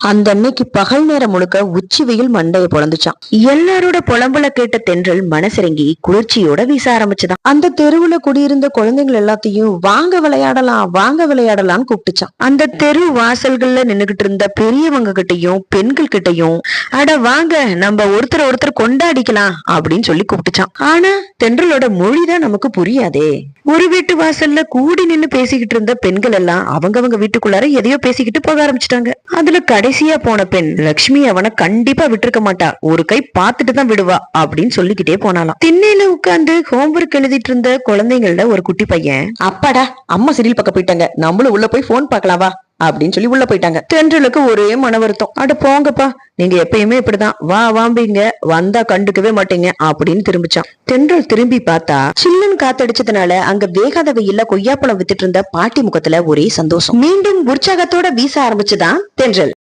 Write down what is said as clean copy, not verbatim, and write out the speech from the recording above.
அந்த அன்னைக்கு பகல் நேரம் முழுக்க உச்சி வெயில் மண்டைய பொழந்துச்சான். எல்லாரோட புலம்புல கேட்ட தென்றல் மனசிறங்கி குளிர்ச்சியோட வீச ஆரம்பிச்சுதான். அந்த தெருவுல குடியிருந்த குழந்தைகள் எல்லாத்தையும் வாங்க விளையாடலாம் வாங்க விளையாடலாம்னு கூப்பிட்டுச்சான். அந்த தெரு வாசல்கள்ல நின்னுகிட்டு இருந்த பெரியவங்க கிட்டையும் பெண்கள் கிட்டையும் அட வாங்க நம்ம ஒருத்தர் கொண்டாடிக்கலாம் அப்படின்னு சொல்லி கூப்பிட்டுச்சான். ஆனா தென்றலோட மொழிதான் நமக்கு புரியாதே. ஒரு வீட்டு வாசல்ல கூடி நின்னு பேசிக்கிட்டு இருந்த பெண்கள் எல்லாம் அவங்கவங்க வீட்டுக்குள்ளார எதையோ பேசிக்கிட்டு போக ஆரம்பிச்சுட்டாங்க. அதுல கடைசியா போன பெண் லட்சுமி அவனை கண்டிப்பா விட்டுருக்க மாட்டா, ஒரு கை பார்த்துட்டு தான் விடுவா அப்படின்னு சொல்லிக்கிட்டே போனாலாம். திண்ணையில உட்கார்ந்து ஹோம்ஒர்க் எழுதிட்டு இருந்த குழந்தைங்கள ஒரு குட்டி பையன், அப்பாடா அம்மா சீரியல் பக்கம் போயிட்டாங்க, நம்மளும் உள்ள போய் போன் பாக்கலாம் வா அப்படின்னு சொல்லி உள்ள போயிட்டாங்க. தென்றலுக்கு ஒரே மன வருத்தம். அட போங்கப்பா, நீங்க எப்பயுமே இப்படிதான் வா வாம்பிங்க, வந்தா கண்டுக்கவே மாட்டீங்க அப்படின்னு திரும்பிச்சான். தென்றல் திரும்பி பார்த்தா சில்லுன்னு காத்தடிச்சதுனால அங்க வேகாத வெயில்ல கொய்யாப்பழம் வித்துட்டு இருந்த பாட்டி முகத்துல ஒரே சந்தோஷம். மீண்டும் உற்சாகத்தோட வீச ஆரம்பிச்சுதான் தென்றல்.